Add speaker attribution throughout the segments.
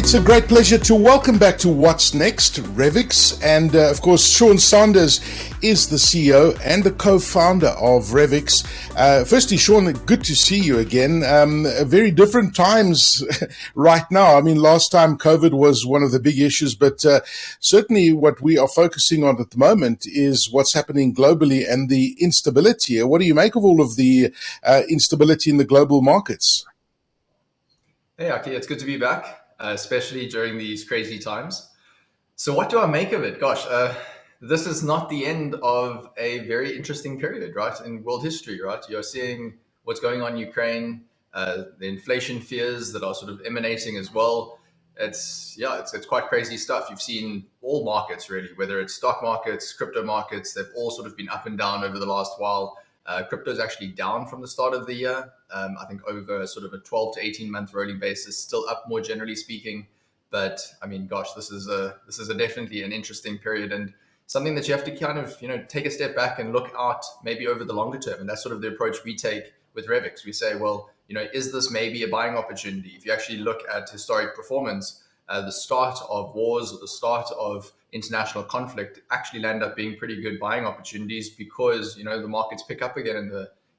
Speaker 1: It's a great pleasure to welcome back to What's Next, Revix. And of course, Sean Sanders is the CEO and the co-founder of Revix. Firstly, Sean, good to see you again. Very different times right now. I mean, last time COVID was one of the big issues, but certainly what we are focusing on at the moment is what's happening globally and the instability. What do you make of all of the instability in the global markets?
Speaker 2: Hey, Aki, it's good to be back, especially during these crazy times. So what do I make of it? Gosh, this is not the end of a very interesting period, right, in world history, right? You're seeing what's going on in Ukraine, the inflation fears that are sort of emanating as well. It's quite crazy stuff. You've seen all markets really, whether it's stock markets, crypto markets, they've all sort of been up and down over the last while. Crypto is actually down from the start of the year. I think over sort of a 12 to 18 month rolling basis, still up more generally speaking. But I mean, gosh, this is definitely an interesting period and something that you have to kind of, take a step back and look out maybe over the longer term. And that's sort of the approach we take with Revix. We say, well, is this maybe a buying opportunity? If you actually look at historic performance, the start of wars or the start of international conflict actually land up being pretty good buying opportunities because the markets pick up again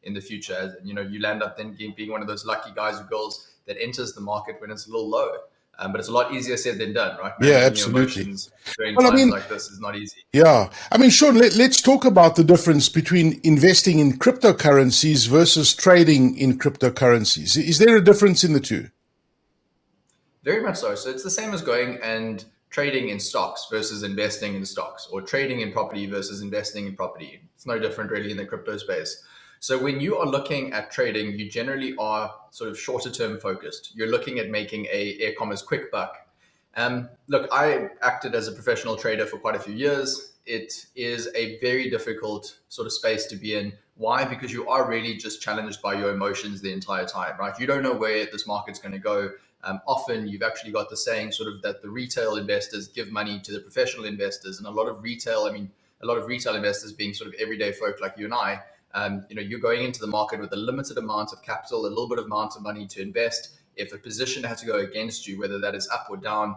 Speaker 2: in the future. You land up then being one of those lucky guys or girls that enters the market when it's a little low. But it's a lot easier said than done, right?
Speaker 1: Yeah, absolutely.
Speaker 2: During times like this is not easy.
Speaker 1: Yeah. I mean, Sean, let's talk about the difference between investing in cryptocurrencies versus trading in cryptocurrencies. Is there a difference in the two?
Speaker 2: Very much so. So it's the same as going and trading in stocks versus investing in stocks, or trading in property versus investing in property. It's no different really in the crypto space. So when you are looking at trading, you generally are sort of shorter term focused. You're looking at making a air commas quick buck. Look, I acted as a professional trader for quite a few years. It is a very difficult sort of space to be in. Why? Because you are really just challenged by your emotions the entire time, right? You don't know where this market's going to go. Often you've actually got the saying sort of that the retail investors give money to the professional investors, and a lot of retail investors being sort of everyday folk like you and I, you're going into the market with a limited amount of capital, a little bit of amount of money to invest. If a position has to go against you, whether that is up or down,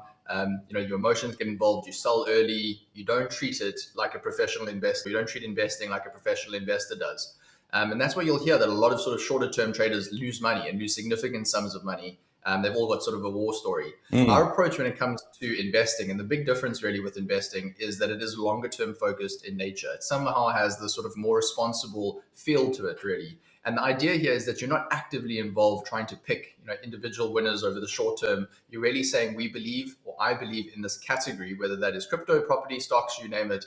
Speaker 2: your emotions get involved. You sell early. You don't treat it like a professional investor. You don't treat investing like a professional investor does. And that's why you'll hear that a lot of sort of shorter term traders lose money and lose significant sums of money. They've all got sort of a war story. Our approach when it comes to investing, and the big difference really with investing, is that it is longer term focused in nature. It somehow has this sort of more responsible feel to it really. And the idea here is that you're not actively involved trying to pick individual winners over the short term. You're really saying we believe, or I believe in this category, whether that is crypto, property, stocks, you name it.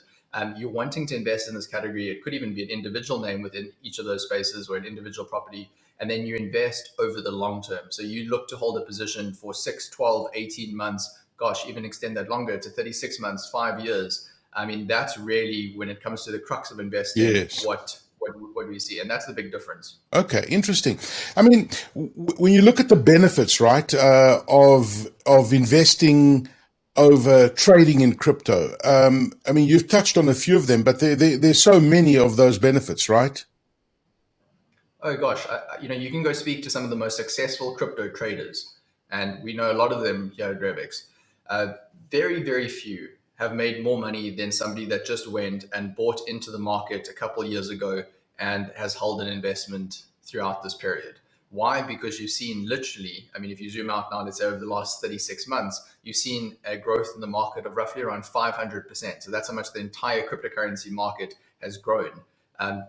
Speaker 2: You're wanting to invest in this category. It could even be an individual name within each of those spaces or an individual property. And then you invest over the long term. So you look to hold a position for 6, 12, 18 months, gosh, even extend that longer to 36 months, 5 years. I mean, that's really when it comes to the crux of investing,
Speaker 1: Yes.
Speaker 2: what we see. And that's the big difference.
Speaker 1: Okay, interesting. I mean, when you look at the benefits, right, of investing over trading in crypto, I mean, you've touched on a few of them, but there's so many of those benefits, right?
Speaker 2: Oh gosh, you can go speak to some of the most successful crypto traders, and we know a lot of them here at Revix. Very, very few have made more money than somebody that just went and bought into the market a couple of years ago and has held an investment throughout this period. Why? Because you've seen literally, I mean, if you zoom out now, let's say over the last 36 months, you've seen a growth in the market of roughly around 500%. So that's how much the entire cryptocurrency market has grown.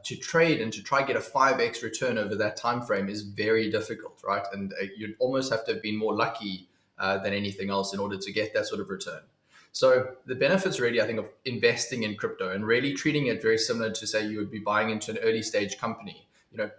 Speaker 2: To trade and to try get a 5x return over that time frame is very difficult, right? And you'd almost have to have been more lucky than anything else in order to get that sort of return. So the benefits really, I think, of investing in crypto and really treating it very similar to say you would be buying into an early stage company,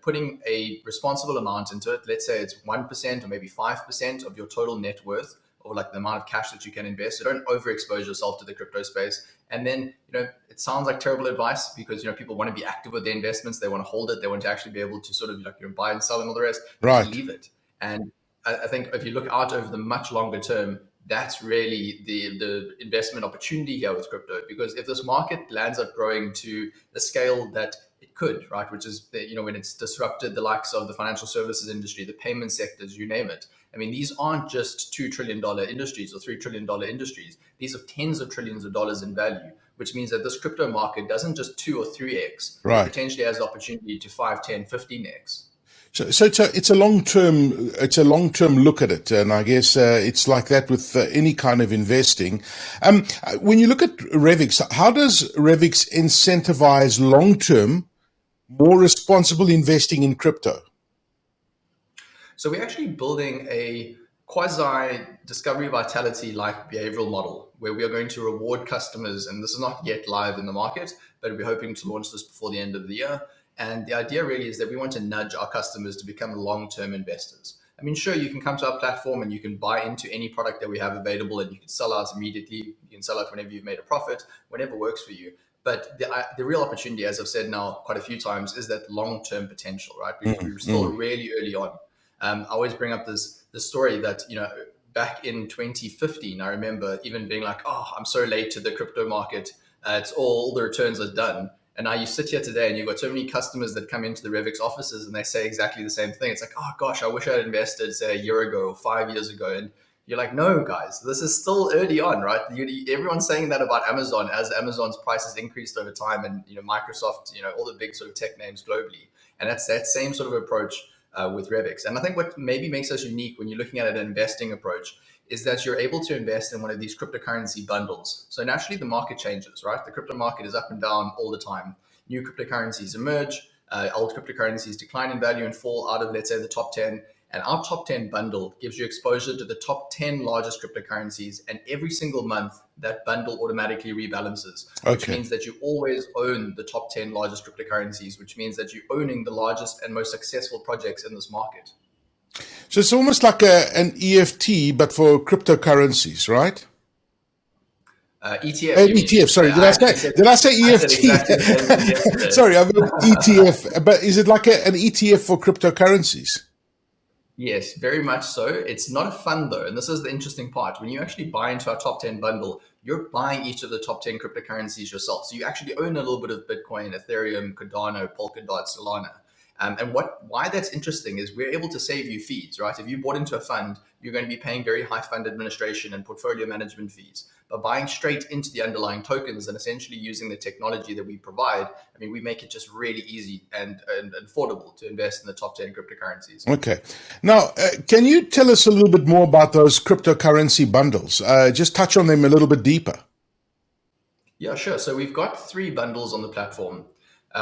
Speaker 2: putting a responsible amount into it. Let's say it's 1% or maybe 5% of your total net worth, or like the amount of cash that you can invest. So don't overexpose yourself to the crypto space. And then, it sounds like terrible advice because, people want to be active with their investments. They want to hold it. They want to actually be able to sort of, buy and sell and all the rest.
Speaker 1: Right.
Speaker 2: Leave it. And I think if you look out over the much longer term, that's really the investment opportunity here with crypto. Because if this market lands up growing to the scale that it could, right, which is, when it's disrupted the likes of the financial services industry, the payment sectors, you name it. I mean, these aren't just $2 trillion industries or $3 trillion industries. These are tens of trillions of dollars in value, which means that this crypto market doesn't just 2 or 3x, it
Speaker 1: Right.
Speaker 2: potentially has the opportunity to 5, 10, 15x.
Speaker 1: So it's a long term look at it, and I guess it's like that with any kind of investing. When you look at Revix, how does Revix incentivize long term, more responsible investing in crypto?
Speaker 2: So we're actually building a quasi discovery vitality like behavioral model where we are going to reward customers, and this is not yet live in the market, but we're hoping to launch this before the end of the year. And the idea really is that we want to nudge our customers to become long-term investors. I mean, sure, you can come to our platform and you can buy into any product that we have available, and you can sell out immediately. You can sell out whenever you've made a profit, whenever works for you. But the real opportunity, as I've said now quite a few times, is that long-term potential, right? Because we're still really early on. I always bring up this story that, back in 2015, I remember even being like, oh, I'm so late to the crypto market. It's all the returns are done. And now you sit here today and you've got so many customers that come into the Revix offices and they say exactly the same thing. It's like, oh gosh, I wish I had invested, say, a year ago or 5 years ago. And you're like, no, guys, this is still early on, right? Everyone's saying that about Amazon as Amazon's prices increased over time, and Microsoft, all the big sort of tech names globally. And that's that same sort of approach with Revix. And I think what maybe makes us unique when you're looking at an investing approach is that you're able to invest in one of these cryptocurrency bundles. So naturally the market changes, right? The crypto market is up and down all the time. New cryptocurrencies emerge, old cryptocurrencies decline in value and fall out of, let's say, the top 10. And our top 10 bundle gives you exposure to the top 10 largest cryptocurrencies. And every single month, that bundle automatically rebalances, which means that you always own the top 10 largest cryptocurrencies, which means that you're owning the largest and most successful projects in this market.
Speaker 1: So it's almost like an EFT, but for cryptocurrencies, right?
Speaker 2: ETF.
Speaker 1: ETF. Sorry, did I say EFT? Exactly. Sorry, I meant ETF. But is it like an ETF for cryptocurrencies?
Speaker 2: Yes, very much so. It's not a fund though, and this is the interesting part. When you actually buy into our top 10 bundle, you're buying each of the top 10 cryptocurrencies yourself. So you actually own a little bit of Bitcoin, Ethereum, Cardano, Polkadot, Solana. And why that's interesting is we're able to save you fees, right? If you bought into a fund, you're going to be paying very high fund administration and portfolio management fees. But buying straight into the underlying tokens and essentially using the technology that we provide, I mean, we make it just really easy and affordable to invest in the top 10 cryptocurrencies.
Speaker 1: Okay. Now, can you tell us a little bit more about those cryptocurrency bundles? Just touch on them a little bit deeper.
Speaker 2: Yeah, sure. So we've got 3 bundles on the platform.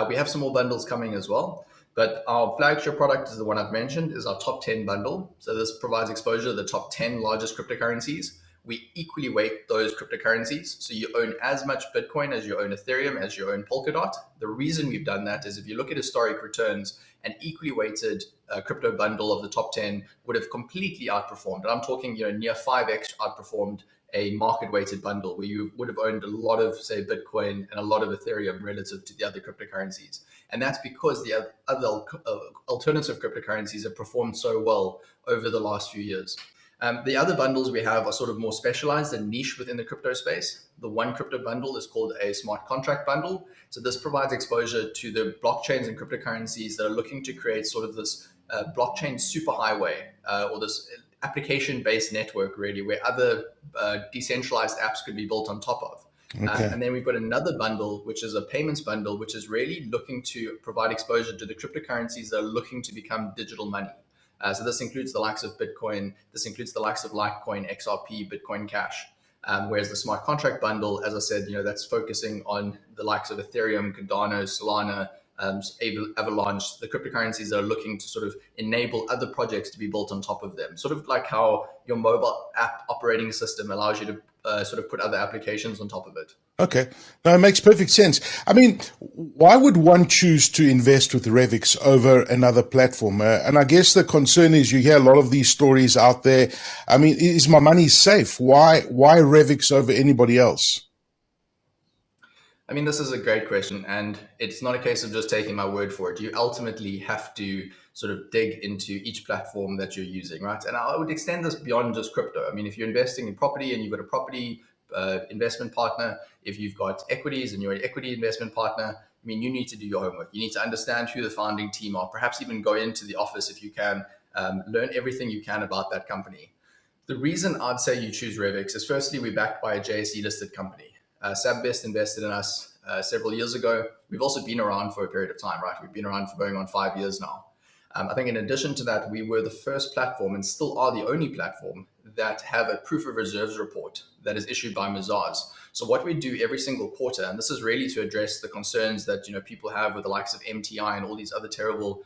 Speaker 2: We have some more bundles coming as well. But our flagship product is the one I've mentioned, is our top 10 bundle. So this provides exposure to the top 10 largest cryptocurrencies. We equally weight those cryptocurrencies. So you own as much Bitcoin as you own Ethereum, as you own Polkadot. The reason we've done that is if you look at historic returns, an equally weighted crypto bundle of the top 10 would have completely outperformed. And I'm talking, near 5x outperformed a market weighted bundle where you would have owned a lot of, say, Bitcoin and a lot of Ethereum relative to the other cryptocurrencies. And that's because the other alternative cryptocurrencies have performed so well over the last few years. The other bundles we have are sort of more specialized and niche within the crypto space. The one crypto bundle is called a smart contract bundle. So this provides exposure to the blockchains and cryptocurrencies that are looking to create sort of this blockchain superhighway or this application-based network, really, where other decentralized apps could be built on top of. Okay. And then we've got another bundle, which is a payments bundle, which is really looking to provide exposure to the cryptocurrencies that are looking to become digital money. So this includes the likes of Bitcoin, this includes the likes of Litecoin, XRP, Bitcoin Cash. Whereas the smart contract bundle, as I said, that's focusing on the likes of Ethereum, Cardano, Solana, Avalanche, the cryptocurrencies that are looking to sort of enable other projects to be built on top of them. Sort of like how your mobile app operating system allows you to sort of put other applications on top of it.
Speaker 1: Okay. No, it makes perfect sense. I mean, why would one choose to invest with Revix over another platform? And I guess the concern is you hear a lot of these stories out there. I mean, is my money safe? Why Revix over anybody else?
Speaker 2: I mean, this is a great question, and it's not a case of just taking my word for it. You ultimately have to sort of dig into each platform that you're using, right? And I would extend this beyond just crypto. I mean, if you're investing in property and you've got a property investment partner, if you've got equities and you're an equity investment partner, I mean, you need to do your homework. You need to understand who the founding team are, perhaps even go into the office if you can, learn everything you can about that company. The reason I'd say you choose Revix is firstly, we're backed by a JSE listed company. SabBest invested in us several years ago. We've also been around for a period of time, right? We've been around for going on 5 years now. I think in addition to that, we were the first platform and still are the only platform that have a proof of reserves report that is issued by Mazars. So what we do every single quarter, and this is really to address the concerns that people have with the likes of MTI and all these other terrible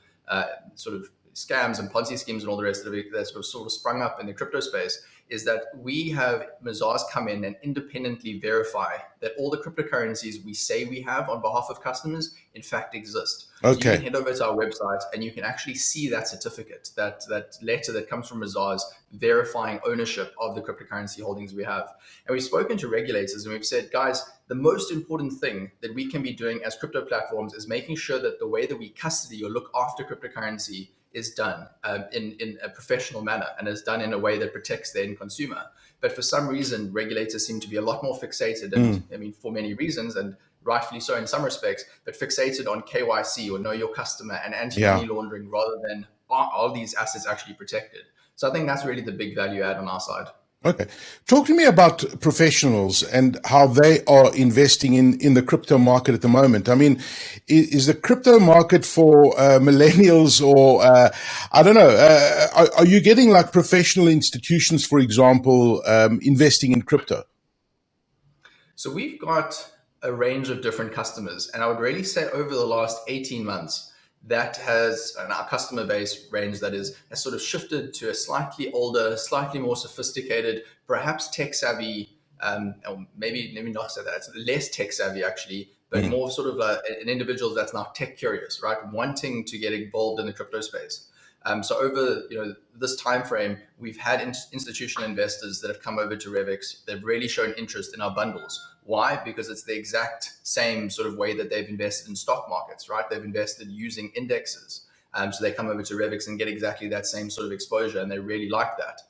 Speaker 2: sort of scams and Ponzi schemes and all the rest of it that sort of sprung up in the crypto space, is that we have Mazars come in and independently verify that all the cryptocurrencies we say we have on behalf of customers in fact exist. So you can head over to our website and you can actually see that certificate, that letter that comes from Mazars verifying ownership of the cryptocurrency holdings we have. And we've spoken to regulators and we've said, guys, the most important thing that we can be doing as crypto platforms is making sure that the way that we custody or look after cryptocurrency is done in a professional manner and is done in a way that protects the end consumer. But for some reason, regulators seem to be a lot more fixated, and I mean, for many reasons, and rightfully so in some respects, but fixated on KYC or know your customer and anti-money laundering rather than are these assets actually protected. So I think that's really the big value add on our side.
Speaker 1: Okay. Talk to me about professionals and how they are investing in the crypto market at the moment. I mean, is the crypto market for millennials or, I don't know, are you getting like professional institutions, for example, investing in crypto?
Speaker 2: So we've got a range of different customers, and I would really say over the last 18 months, that has our customer base range that has sort of shifted to a slightly older, slightly more sophisticated, perhaps tech savvy, or maybe let me not say that, it's less tech savvy actually, but more sort of an individual that's now tech curious, right? Wanting to get involved in the crypto space. So over this time frame, we've had institutional investors that have come over to Revix. They've really shown interest in our bundles. Why? Because it's the exact same sort of way that they've invested in stock markets, right? They've invested using indexes. So they come over to Revix and get exactly that same sort of exposure, and they really like that.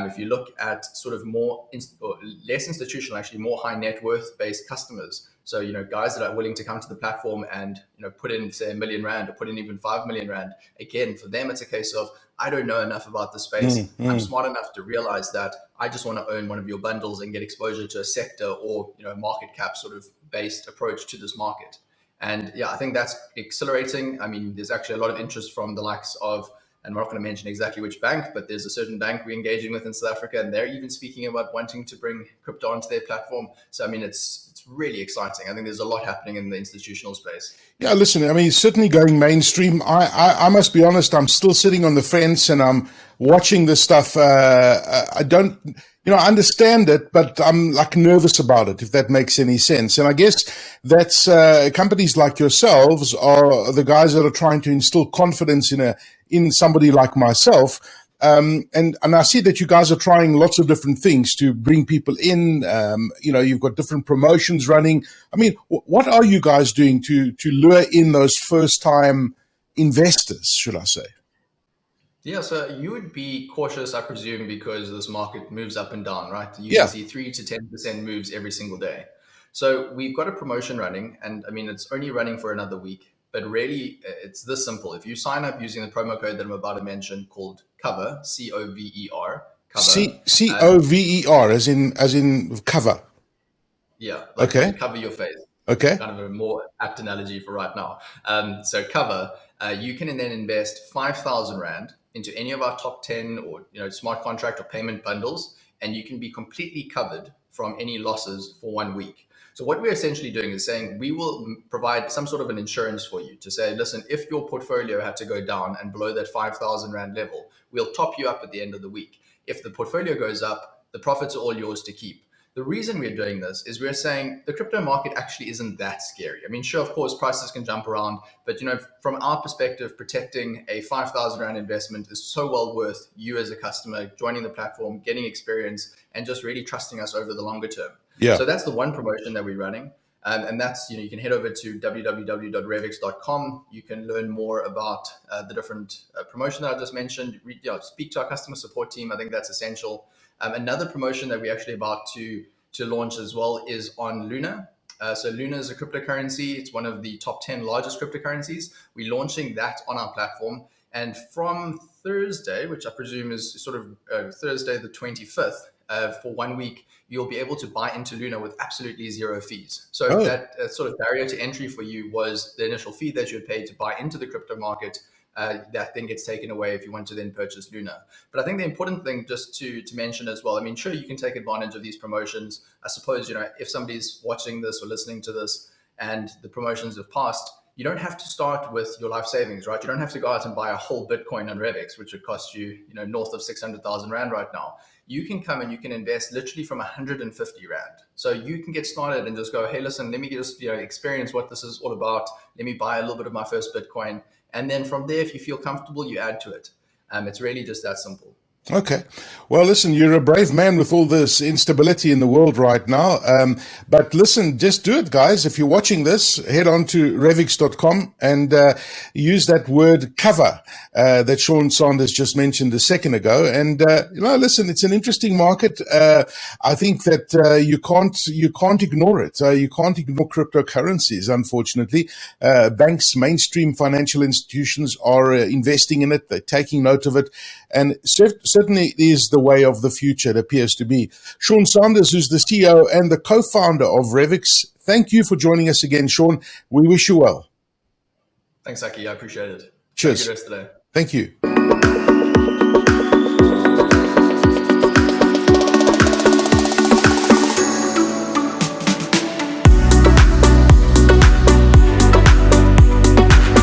Speaker 2: If you look at sort of more or less institutional, actually more high net worth based customers, so guys that are willing to come to the platform and put in say R1 million or put in even 5 million rand. Again, for them, it's a case of I don't know enough about the space. I'm smart enough to realize that I just want to own one of your bundles and get exposure to a sector or market cap sort of based approach to this market. And yeah, I think that's accelerating. I mean, there's actually a lot of interest from the likes of, and we're not going to mention exactly which bank, but there's a certain bank we're engaging with in South Africa, and they're even speaking about wanting to bring crypto onto their platform. So, I mean, it's really exciting. I think there's a lot happening in the institutional space.
Speaker 1: Yeah, listen, I mean, it's certainly going mainstream. I must be honest, I'm still sitting on the fence and I'm watching this stuff. I don't, I understand it, but I'm like nervous about it, if that makes any sense. And I guess that's companies like yourselves are the guys that are trying to instill confidence in somebody like myself. And I see that you guys are trying lots of different things to bring people in. You've got different promotions running. I mean, what are you guys doing to lure in those first time investors, should I say?
Speaker 2: Yeah, so you would be cautious, I presume, because this market moves up and down, right? You can see 3 to 10% moves every single day. So we've got a promotion running, and I mean, it's only running for another week. But really, it's this simple. If you sign up using the promo code that I'm about to mention called COVER, COVER, COVER.
Speaker 1: COVER, as in cover.
Speaker 2: Yeah, like cover your face.
Speaker 1: Okay.
Speaker 2: Kind of a more apt analogy for right now. So COVER, you can then invest 5,000 Rand into any of our top 10 or smart contract or payment bundles, and you can be completely covered from any losses for 1 week. So what we're essentially doing is saying we will provide some sort of an insurance for you to say, listen, if your portfolio had to go down and below that 5,000 Rand level, we'll top you up at the end of the week. If the portfolio goes up, the profits are all yours to keep. The reason we're doing this is we're saying the crypto market actually isn't that scary. I mean, sure, of course, prices can jump around, but from our perspective, protecting a 5,000 Rand investment is so well worth you as a customer joining the platform, getting experience, and just really trusting us over the longer term.
Speaker 1: Yeah.
Speaker 2: So that's the one promotion that we're running. And that's, you can head over to www.revix.com. You can learn more about the different promotion that I just mentioned. Speak to our customer support team. I think that's essential. Another promotion that we're actually about to launch as well is on Luna. So Luna is a cryptocurrency. It's one of the top 10 largest cryptocurrencies. We're launching that on our platform. And from Thursday, which I presume is sort of Thursday the 25th, for 1 week, you'll be able to buy into Luna with absolutely zero fees. So that sort of barrier to entry for you was the initial fee that you had paid to buy into the crypto market. That then gets taken away if you want to then purchase Luna. But I think the important thing just to mention as well, I mean, sure, you can take advantage of these promotions. I suppose, if somebody's watching this or listening to this and the promotions have passed, you don't have to start with your life savings, right? You don't have to go out and buy a whole Bitcoin on Revix, which would cost you, north of 600,000 Rand right now. You can come and you can invest literally from 150 Rand. So you can get started and just go, hey, listen, let me just, experience what this is all about. Let me buy a little bit of my first Bitcoin. And then from there, if you feel comfortable, you add to it. It's really just that simple.
Speaker 1: Okay. Well, listen, you're a brave man with all this instability in the world right now. But listen, just do it, guys. If you're watching this, head on to revix.com and use that word cover that Sean Sanders just mentioned a second ago. And, listen, it's an interesting market. I think that you can't ignore it. You can't ignore cryptocurrencies, unfortunately. Banks, mainstream financial institutions are investing in it. They're taking note of it. And certainly it is the way of the future, it appears to be. Sean Sanders, who's the CEO and the co-founder of Revix, thank you for joining us again, Sean. We wish you well.
Speaker 2: Thanks, Aki. I appreciate it.
Speaker 1: Cheers.
Speaker 2: Have a good rest of the day.
Speaker 1: Thank you.